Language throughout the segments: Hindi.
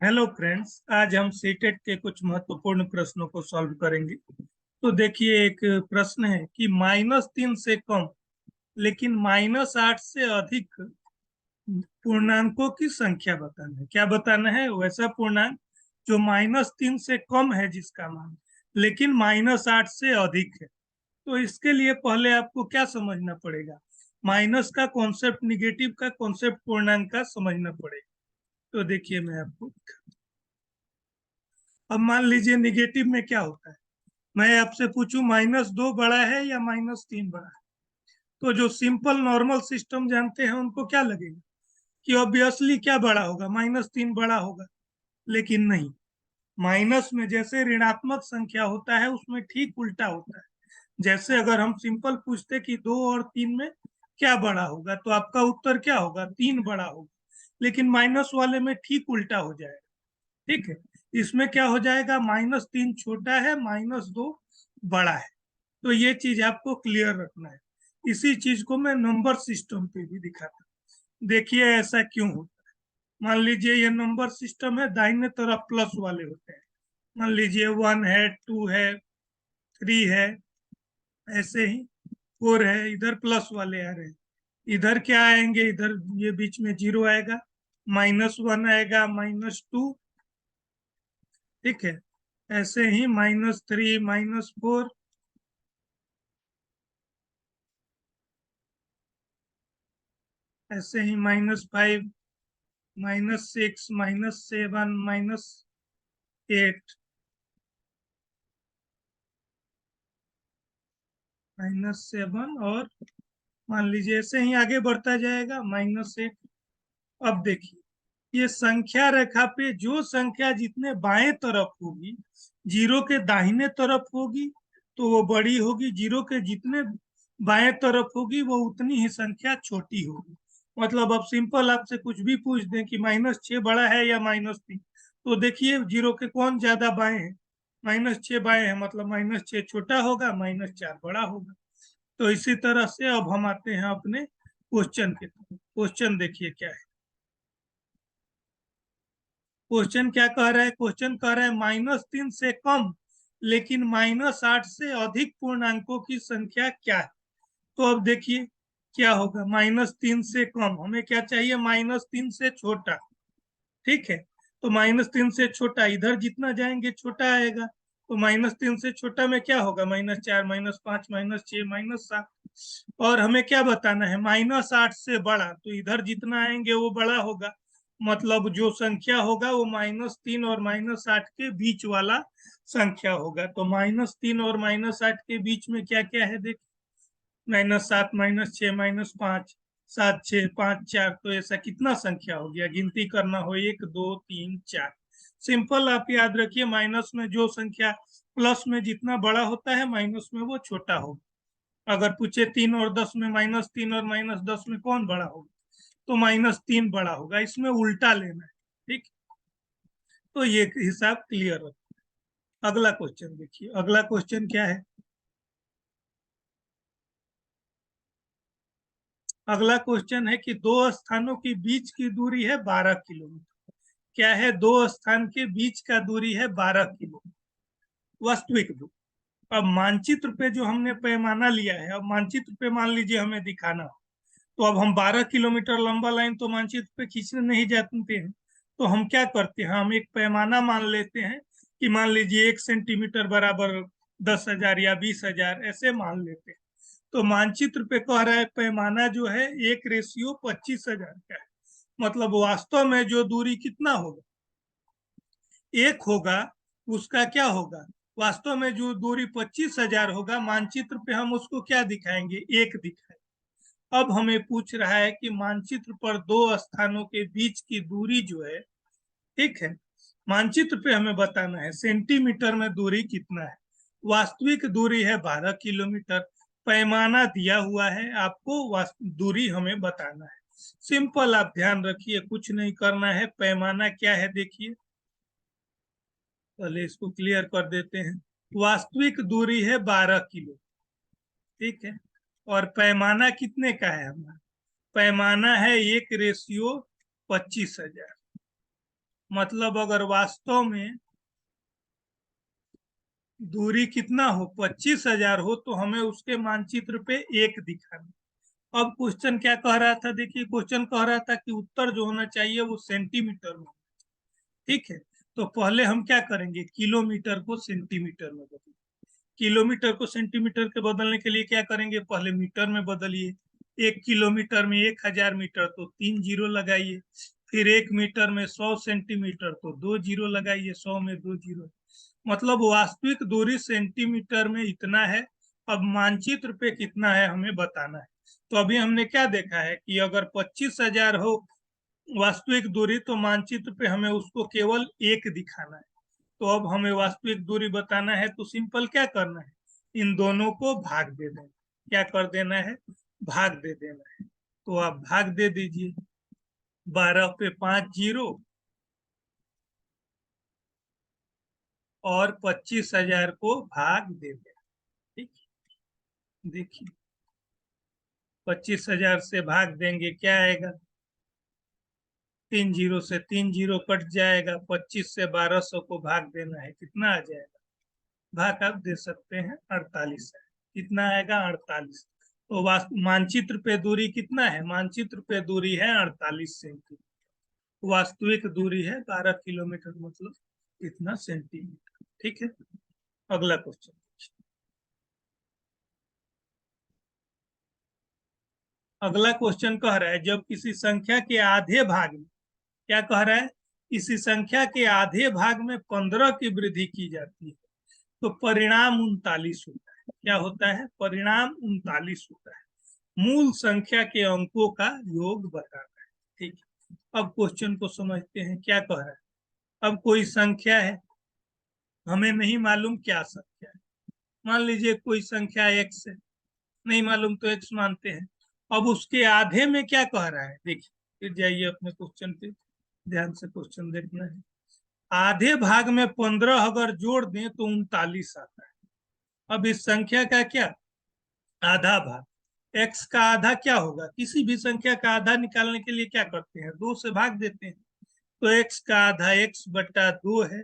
हेलो फ्रेंड्स, आज हम सीटेट के कुछ महत्वपूर्ण प्रश्नों को सॉल्व करेंगे। तो देखिए, एक प्रश्न है कि -3 से कम लेकिन -8 से अधिक पूर्णांकों की संख्या बताना है। क्या बताना है? वैसा पूर्णांक जो -3 से कम है जिसका मान, लेकिन -8 से अधिक है। तो इसके लिए पहले आपको क्या समझना पड़ेगा? माइनस का कॉन्सेप्ट, निगेटिव का कॉन्सेप्ट, पूर्णांक का समझना पड़ेगा। तो देखिए, मैं आपको, अब मान लीजिए निगेटिव में क्या होता है। मैं आपसे पूछूं -2 बड़ा है या -3 बड़ा है, तो जो सिंपल नॉर्मल सिस्टम जानते हैं उनको क्या लगेगा कि ऑब्वियसली क्या बड़ा होगा, -3 बड़ा होगा। लेकिन नहीं, माइनस में जैसे ऋणात्मक संख्या होता है उसमें ठीक उल्टा होता है। जैसे अगर हम सिंपल पूछते कि 2 और 3 में क्या बड़ा होगा, तो आपका उत्तर क्या होगा? 3 बड़ा होगा। लेकिन माइनस वाले में ठीक उल्टा हो जाएगा। ठीक है, इसमें क्या हो जाएगा? -3 छोटा है, -2 बड़ा है। तो ये चीज आपको क्लियर रखना है। इसी चीज को मैं नंबर सिस्टम पे भी दिखाता हूँ। देखिए ऐसा क्यों होता है। मान लीजिए ये नंबर सिस्टम है, दाहिने तरफ प्लस वाले होते हैं। मान लीजिए 1 है, 2 है, 3 है, ऐसे ही 4 है, इधर प्लस वाले आ रहे हैं। इधर क्या आएंगे? इधर ये बीच में 0 आएगा, -1 आएगा, -2। ठीक है, ऐसे ही -3, -4, ऐसे ही -5, -6, -7, -8, -7, और मान लीजिए ऐसे ही आगे बढ़ता जाएगा, -8। अब देखिए, ये संख्या रेखा पे जो संख्या जितने बाएं तरफ होगी, जीरो के दाहिने तरफ होगी तो वो बड़ी होगी, जीरो के जितने बाएं तरफ होगी वो उतनी ही संख्या छोटी होगी। मतलब अब सिंपल आपसे कुछ भी पूछ दें कि -6 बड़ा है या -3, तो देखिए जीरो के कौन ज्यादा बाएं है? -6 बाएं है, मतलब -6 छोटा होगा, -4 बड़ा होगा। तो इसी तरह से अब हम आते हैं अपने क्वेश्चन के तरफ। क्वेश्चन देखिए क्या है। क्वेश्चन क्या कह रहा है? क्वेश्चन कह रहा है -3 से कम लेकिन -8 से अधिक पूर्णांकों की संख्या क्या है। तो अब देखिए क्या होगा। -3 से कम हमें क्या चाहिए? -3 से छोटा। ठीक है, तो -3 से छोटा इधर जितना जाएंगे छोटा आएगा। तो -3 से छोटा में क्या होगा? -4, -5, -6, -7। और हमें क्या बताना है? -8 से बड़ा, तो इधर जितना आएंगे वो बड़ा होगा। मतलब जो संख्या होगा वो -3 और -8 के बीच वाला संख्या होगा। तो -3 और -8 के बीच में क्या क्या है देख, -7, -6, -5, 7, 6, 5, 4। तो ऐसा कितना संख्या हो गया? गिनती करना हो, 1, 2, 3, 4। सिंपल आप याद रखिए, माइनस में जो संख्या प्लस में जितना बड़ा होता है माइनस में वो छोटा होगा। अगर पूछे 3 और 10 में, -3 और -10 में कौन बड़ा होगा, तो -3 बड़ा होगा। इसमें उल्टा लेना है। ठीक, तो ये हिसाब क्लियर रखो। अगला क्वेश्चन देखिए। अगला क्वेश्चन क्या है? अगला क्वेश्चन है कि दो स्थानों के बीच की दूरी है 12 किलोमीटर। क्या है? दो स्थान के बीच का दूरी है 12 किलोमीटर, वास्तविक दूरी। अब मानचित्र पे जो हमने पैमाना लिया है, अब मानचित्र पे मान लीजिए हमें दिखाना हो, तो अब हम 12 किलोमीटर लंबा लाइन तो मानचित्र पे खींचने नहीं जाते हैं। तो हम क्या करते हैं? हम एक पैमाना मान लेते हैं कि मान लीजिए 1 सेंटीमीटर बराबर 10,000 या 20,000, ऐसे मान लेते हैं। तो मानचित्र पे कह रहा है पैमाना जो है 1:25,000 का है। मतलब वास्तव में जो दूरी कितना होगा? 1 होगा। उसका क्या होगा? वास्तव में जो दूरी 25,000 होगा, मानचित्र पे हम उसको क्या दिखाएंगे? 1 दिखाएंगे। अब हमें पूछ रहा है कि मानचित्र पर दो स्थानों के बीच की दूरी जो है, ठीक है, मानचित्र पे हमें बताना है सेंटीमीटर में दूरी कितना है। वास्तविक दूरी है 12 किलोमीटर। पैमाना दिया हुआ है, आपको दूरी हमें बताना है। सिंपल, आप ध्यान रखिए, कुछ नहीं करना है। पैमाना क्या है देखिए, पहले इसको क्लियर कर देते हैं। वास्तविक दूरी है 12 किलो। ठीक है, और पैमाना कितने का है हमारा? पैमाना है 1:25,000। मतलब अगर वास्तव में दूरी कितना हो, 25,000 हो, तो हमें उसके मानचित्र पे 1 दिखाना। अब क्वेश्चन क्या कह रहा था, देखिए क्वेश्चन कह रहा था कि उत्तर जो होना चाहिए वो सेंटीमीटर में। ठीक है, तो पहले हम क्या करेंगे, किलोमीटर को सेंटीमीटर में बदलेंगे। किलोमीटर को सेंटीमीटर के बदलने के लिए क्या करेंगे, पहले मीटर में बदलिए। 1 किलोमीटर में 1,000 मीटर, तो 3 जीरो लगाइए। फिर 1 मीटर में 100 सेंटीमीटर, तो 2 जीरो लगाइए, 100 में 2 जीरो। मतलब वास्तविक दूरी सेंटीमीटर में इतना है। अब मानचित्र पे कितना है हमें बताना है। तो अभी हमने क्या देखा है कि अगर 25,000 हो वास्तविक दूरी, तो मानचित्र पे हमें उसको केवल 1 दिखाना है। तो अब हमें वास्तविक दूरी बताना है, तो सिंपल क्या करना है, इन दोनों को भाग दे देना। क्या कर देना है, भाग दे देना है। तो आप भाग दे दीजिए, 12 पे 5 जीरो और 25,000 को भाग दे देना। ठीक, देखिए 25,000 से भाग देंगे क्या आएगा, 3 जीरो से 3 जीरो कट जाएगा। 25 से 1200 को भाग देना है, कितना आ जाएगा, भाग आप दे सकते हैं 48 है। कितना आएगा, 48। तो मानचित्र पे दूरी कितना है, मानचित्र पे दूरी है 48 सेंटीमीटर। वास्तविक दूरी है 12 किलोमीटर, मतलब इतना सेंटीमीटर। ठीक है, अगला क्वेश्चन। अगला क्वेश्चन कह रहा है, जब किसी संख्या के आधे भाग में, क्या कह रहा है, किसी संख्या के आधे भाग में 15 की वृद्धि की जाती है, तो परिणाम 39 होता है। क्या होता है, परिणाम 39 होता है। मूल संख्या के अंकों का योग बताना है। ठीक है, अब क्वेश्चन को समझते हैं क्या कह रहा है। अब कोई संख्या है, हमें नहीं मालूम क्या संख्या है। मान लीजिए कोई संख्या x है, नहीं मालूम तो x मानते हैं। अब उसके आधे में क्या कह रहा है, देखिए फिर जाइए अपने क्वेश्चन पे, ध्यान से क्वेश्चन देखना है। आधे भाग में 15 अगर जोड़ दें तो 39 आता है। अब इस संख्या का क्या, आधा भाग, x का आधा क्या होगा, किसी भी संख्या का आधा निकालने के लिए क्या करते हैं, 2 से भाग देते हैं। तो x का आधा x/2 है।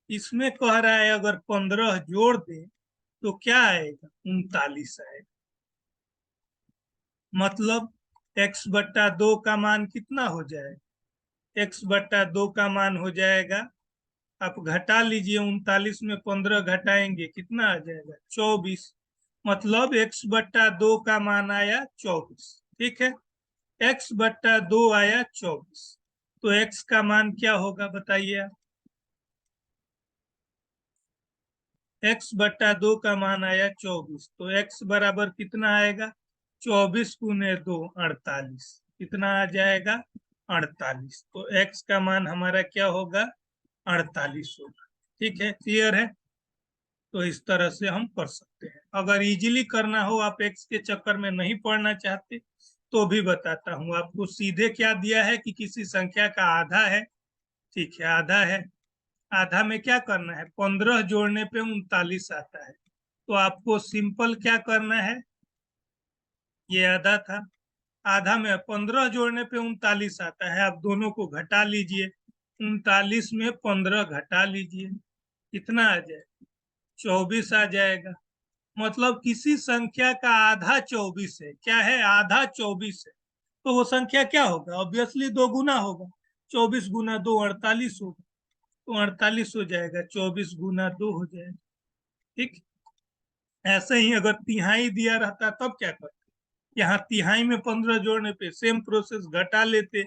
इसमें कह रहा है अगर 15 जोड़ दे तो क्या आएगा, 39 आएगा। मतलब x/2 का मान कितना हो जाएगा, x/2 का मान हो जाएगा, आप घटा लीजिए, 39 में 15 घटाएंगे कितना आ जाएगा, 24। मतलब x/2 का मान आया 24। ठीक है, x/2 आया 24। तो x का मान क्या होगा बताइए आप, x/2 का मान आया 24, तो x बराबर कितना आएगा, 24 गुने 2 48। कितना आ जाएगा, 48। तो x का मान हमारा क्या होगा, 48 होगा। ठीक है, क्लियर है। तो इस तरह से हम कर सकते हैं। अगर इजीली करना हो, आप एक्स के चक्कर में नहीं पढ़ना चाहते, तो भी बताता हूँ आपको। सीधे क्या दिया है कि किसी संख्या का आधा है, ठीक है, आधा है। आधा में क्या करना है, 15 जोड़ने पे 39 आता है। तो आपको सिंपल क्या करना है, ये आधा था, आधा में 15 जोड़ने पे 39 आता है। आप दोनों को घटा लीजिए, 39 में 15 घटा लीजिए, कितना आ जाए, 24 आ जाएगा। मतलब किसी संख्या का आधा 24 है, क्या है, आधा 24 है, तो वो संख्या क्या होगा, ऑब्वियसली 2 गुना होगा। 24 गुना 2 48 होगा, तो 48 हो जाएगा, 24 गुना 2 हो जाएगा। ठीक, ऐसे ही अगर तिहाई दिया रहता तब क्या करते, यहाँ तिहाई में 15 जोड़ने पे सेम प्रोसेस, घटा लेते।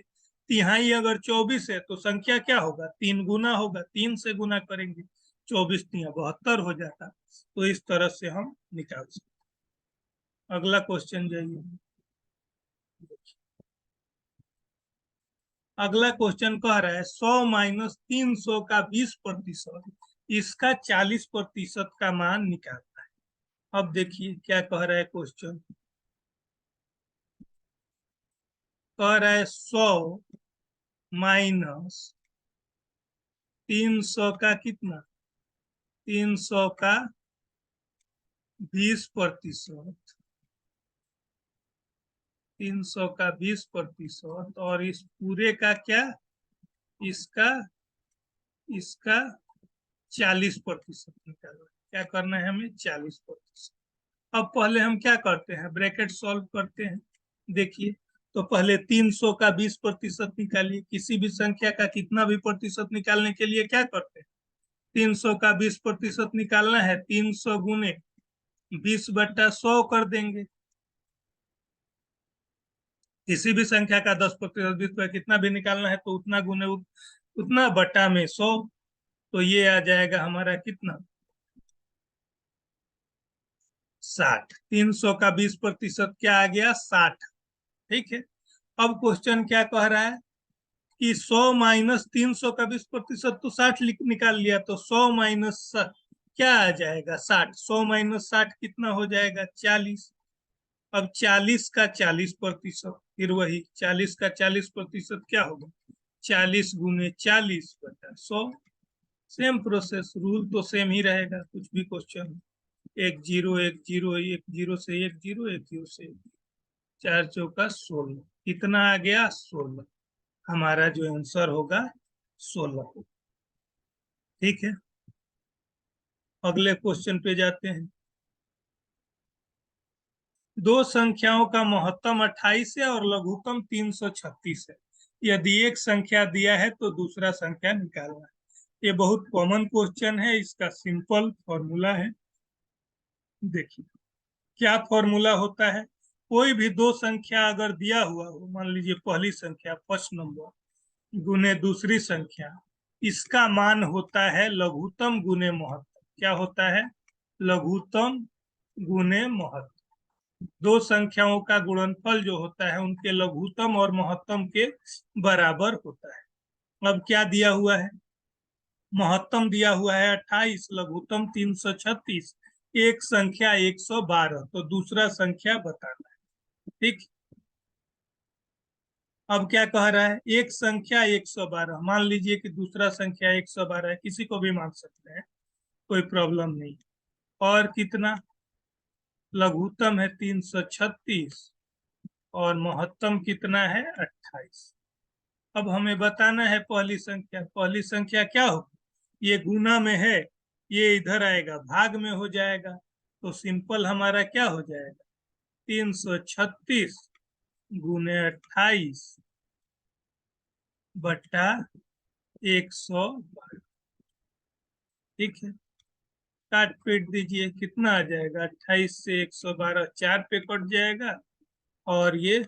तिहाई अगर 24 है तो संख्या क्या होगा, 3 गुना होगा, 3 से गुना करेंगे, 24 तिया 72 हो जाता। तो इस तरह से हम निकाल सकते। अगला क्वेश्चन जाइए। अगला क्वेश्चन कह रहा है 100 माइनस 300 का 20%, इसका 40% का मान निकालना है। अब देखिए क्या कह रहा है क्वेश्चन, कह रहा है 100 माइनस 300 का कितना, 300 का 20%, 300 का 20%, और इस पूरे का क्या, इसका इसका 40% निकालना है। क्या करना है हमें? 40%। अब पहले हम क्या करते हैं, ब्रैकेट सॉल्व करते हैं। देखिए, तो पहले 300 का 20% निकालिए। किसी भी संख्या का कितना भी प्रतिशत निकालने के लिए क्या करते हैं, 300 का 20% निकालना है, 300 गुने 20/100 कर देंगे। किसी भी संख्या का 10%, 20 कितना भी निकालना है तो उतना गुने उतना बटा में 100। तो ये आ जाएगा हमारा कितना, 60। 300 का 20% क्या आ गया, 60। ठीक है। अब क्वेश्चन क्या कह रहा है कि 100 माइनस 300 का 20% तो 60 निकाल लिया, तो 100 माइनस क्या आ जाएगा, 60। 100 माइनस 60 कितना हो जाएगा, 40। अब 40 का 40%, फिर वही 40 का 40% क्या होगा, 40 गुने 40/100। सेम प्रोसेस, रूल तो सेम ही रहेगा, कुछ भी क्वेश्चन। 1 0 1 0 1 0 से 1 0 1 0 से 1, 4 चौका 16। कितना आ गया, 16। हमारा जो आंसर होगा 16। ठीक है। अगले क्वेश्चन पे जाते हैं। दो संख्याओं का महत्तम 28 है और लघुत्तम 336 है। यदि एक संख्या दिया है तो दूसरा संख्या निकालना है। ये बहुत कॉमन क्वेश्चन है, इसका सिंपल फॉर्मूला है। देखिए, क्या फॉर्मूला होता है, कोई भी दो संख्या अगर दिया हुआ हो, मान लीजिए पहली संख्या फर्स्ट नंबर गुने दूसरी संख्या, इसका मान होता है लघुत्तम गुने महत्तम। क्या होता है, लघुत्तम गुने महत्तम। दो संख्याओं का गुणनफल जो होता है उनके लघुत्तम और महत्तम के बराबर होता है। अब क्या दिया हुआ है, महत्तम दिया हुआ है 28, लघुत्तम 336, एक संख्या 112, तो दूसरा संख्या बताना है। ठीक। अब क्या कह रहा है, एक संख्या 112, मान लीजिए कि दूसरा संख्या 112 है, किसी को भी मान सकते हैं, कोई प्रॉब्लम नहीं। और कितना, लघुत्तम है 336 और महत्तम कितना है, 28। अब हमें बताना है पहली संख्या। पहली संख्या क्या हो, ये गुना में है, ये इधर आएगा भाग में हो जाएगा, तो सिंपल हमारा क्या हो जाएगा, 336 गुने 28 बट्टा 112। ठीक है। काट पीट दीजिए, कितना आ जाएगा, 28 से 112 4 पे कट जाएगा, और ये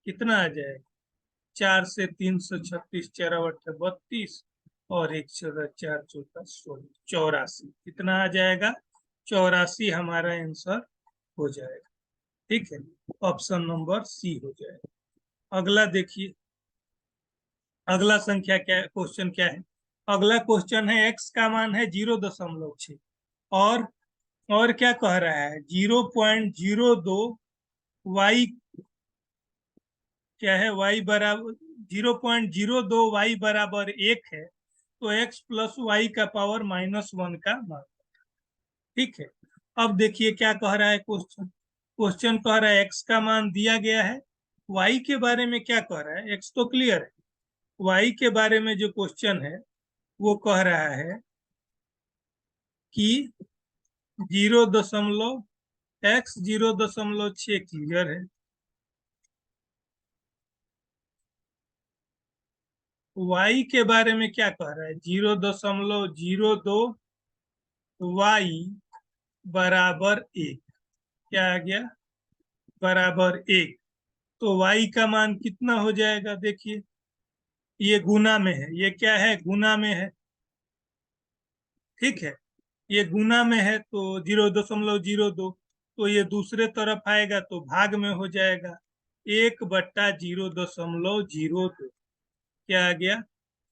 कितना आ जाएगा, 4 से 336, 4 अट्ठे 32, और 1 4 4 16, 84। कितना आ जाएगा, 84 हमारा आंसर हो जाएगा। ठीक है, ऑप्शन नंबर सी हो जाएगा। अगला देखिए, अगला संख्या क्या, क्वेश्चन क्या है। अगला क्वेश्चन है, एक्स का मान है 0.6, और और क्या कह रहा है, 0.02, वाई क्या है, वाई बराबर 0.02, वाई बराबर 1 है, तो एक्स प्लस वाई का पावर -1 का मान। ठीक है। अब देखिए क्या कह रहा है क्वेश्चन। क्वेश्चन कह रहा है एक्स का मान दिया गया है, वाई के बारे में क्या कह रहा है, एक्स तो क्लियर है, वाई के बारे में जो क्वेश्चन है वो कह रहा है कि 0.x 0.6 क्लियर है। वाई के बारे में क्या कह रहा है, 0.02, वाई बराबर 1। क्या आ गया, बराबर 1। तो वाई का मान कितना हो जाएगा, देखिए ये गुना में है, ये क्या है, गुना में है। ठीक है, ये गुना में है तो 0.02, तो ये दूसरे तरफ आएगा तो भाग में हो जाएगा, 1/0.02। क्या आ गया,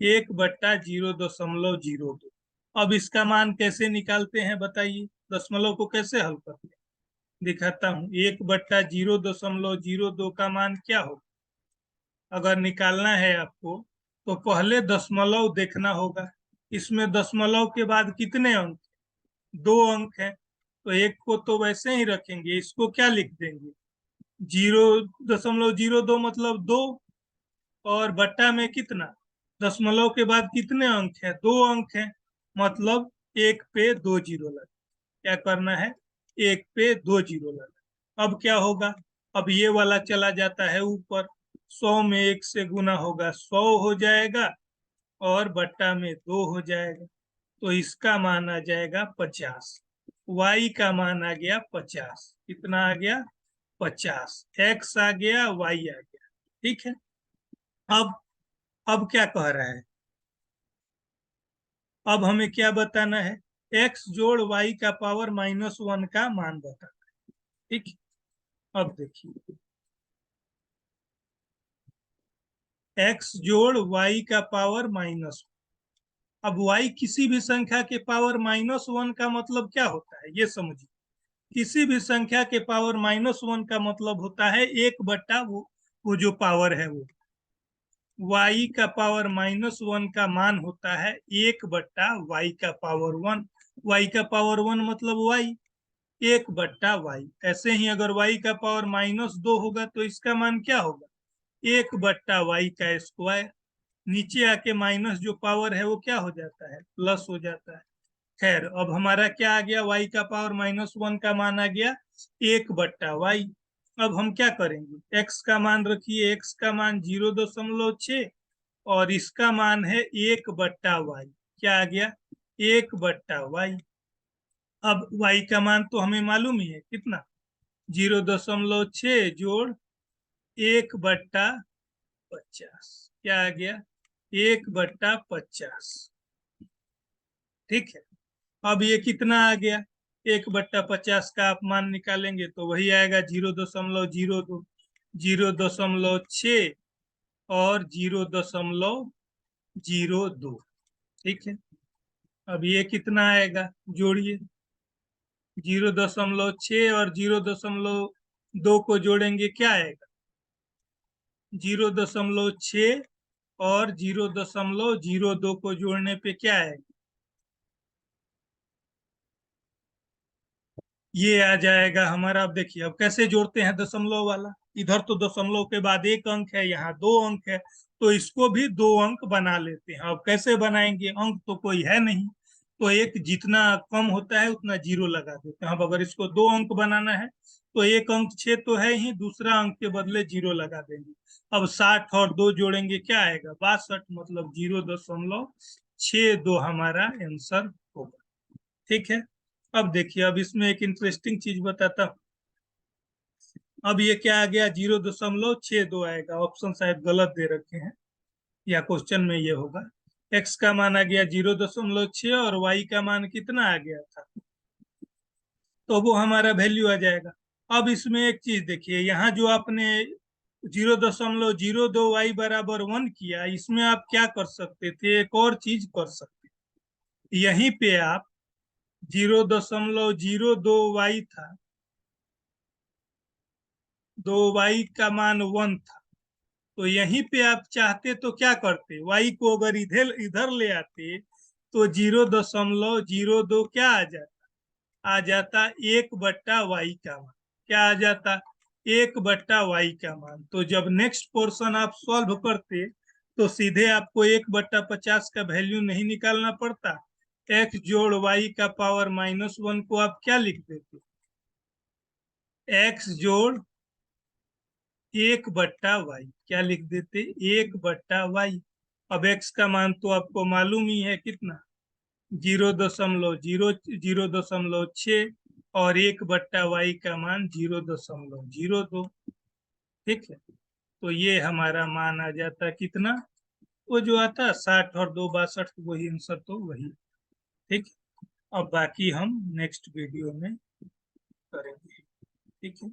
1/0.02। अब इसका मान कैसे निकालते हैं बताइए, दशमलव को कैसे हल करते हैं, दिखाता हूँ। 1/0.02 का मान क्या होगा, अगर निकालना है आपको तो पहले दशमलव देखना होगा। इसमें दशमलव के बाद कितने अंक, 2 अंक हैं, तो एक को तो वैसे ही रखेंगे, इसको क्या लिख देंगे, 0.02 मतलब 2, और बट्टा में कितना दशमलव के बाद कितने अंक है? 2 अंक है, मतलब 1 पे 2 जीरो लगा। क्या करना है? 1 पे 2 जीरो लगा। अब क्या होगा? अब ये वाला चला जाता है ऊपर, 100 में 1 से गुना होगा 100 हो जाएगा, और बट्टा में 2 हो जाएगा। तो इसका मान आ जाएगा 50। y का मान आ गया 50। कितना आ गया? 50। x आ गया, y आ गया। ठीक है। अब अब क्या कह रहा है? अब हमें क्या बताना है? x जोड़ y का पावर -1 का मान बताना है। ठीक है। अब देखिए, x जोड़ y का पावर -1। अब y किसी भी संख्या के पावर -1 का मतलब क्या होता है, ये समझिए। किसी भी संख्या के पावर -1 का मतलब होता है 1 बट्टा वो जो पावर है वो। y का पावर -1 का मान होता है 1 बट्टा y का पावर 1। y का पावर 1 मतलब y, 1 बट्टा y। ऐसे ही अगर y का पावर -2 होगा तो इसका मान क्या होगा? 1 बट्टा y का स्क्वायर। नीचे आके माइनस जो पावर है वो क्या हो जाता है? प्लस हो जाता है। खैर, अब हमारा क्या आ गया? y का पावर -1 का मान आ गया 1 बट्टा y। अब हम क्या करेंगे? x का मान रखिए, x का मान 0.6, और इसका मान है 1 बट्टा y। क्या आ गया? 1 बट्टा y। अब y का मान तो हमें मालूम ही है, कितना? 0.6 जोड़ 1 बट्टा 50। क्या आ गया? 1 बट्टा 50। ठीक है। अब ये कितना आ गया? 1 बट्टा 50 का आप मान निकालेंगे तो वही आएगा 0.02, 0.6 और 0.02। ठीक है। अब ये कितना आएगा? जोड़िए, 0.6 और 0.2 को जोड़ेंगे, क्या आएगा? 0.6 और 0.02 को जोड़ने पे क्या आएगा? ये आ जाएगा हमारा। अब देखिए, अब कैसे जोड़ते हैं दशमलव वाला। इधर तो दशमलव के बाद 1 अंक है, यहाँ 2 अंक है, तो इसको भी 2 अंक बना लेते हैं। अब कैसे बनाएंगे? अंक तो कोई है नहीं, तो एक जितना कम होता है उतना जीरो लगा देते हैं। अब अगर इसको 2 अंक बनाना है तो एक अंक 6 तो है ही, दूसरा अंक के बदले जीरो लगा देंगे। अब 60 और 2 जोड़ेंगे, क्या आएगा? 62, मतलब 0.62 हमारा आंसर होगा। ठीक है। अब देखिए, अब इसमें एक इंटरेस्टिंग चीज बताता हूँ। अब ये क्या आ गया? 0.62 आएगा। ऑप्शन शायद गलत दे रखे हैं, या क्वेश्चन में ये होगा। x का मान आ गया 0.6 और y का मान कितना आ गया था, तो वो हमारा वैल्यू आ जाएगा। अब इसमें एक चीज देखिए, यहाँ जो आपने 0.02 y बराबर 1 किया, इसमें आप क्या कर सकते थे? एक और चीज कर सकते थे। यहीं पे आप 0.02 y था, 2y का मान 1 था, तो यहीं पे आप चाहते तो क्या करते? y को अगर इधर इधर ले आते तो 0.02 क्या आ जाता? आ जाता 1 बट्टा y का मान। क्या आ जाता? 1 बट्टा y का मान। तो जब नेक्स्ट पोर्शन आप सॉल्व करते तो सीधे आपको 1 बट्टा 50 का वैल्यू नहीं निकालना पड़ता। x जोड़ y का पावर -1 को आप क्या लिख देते? x जोड़ 1 बट्टा वाई। क्या लिख देते? 1 बट्टा वाई। अब x का मान तो आपको मालूम ही है, कितना? 0.06, और 1 बट्टा वाई का मान 0.02। ठीक है। तो ये हमारा मान आ जाता कितना? वो जो आता 60 और 2 62, वही आंसर तो वही। ठीक। अब बाकी हम नेक्स्ट वीडियो में करेंगे। ठीक है।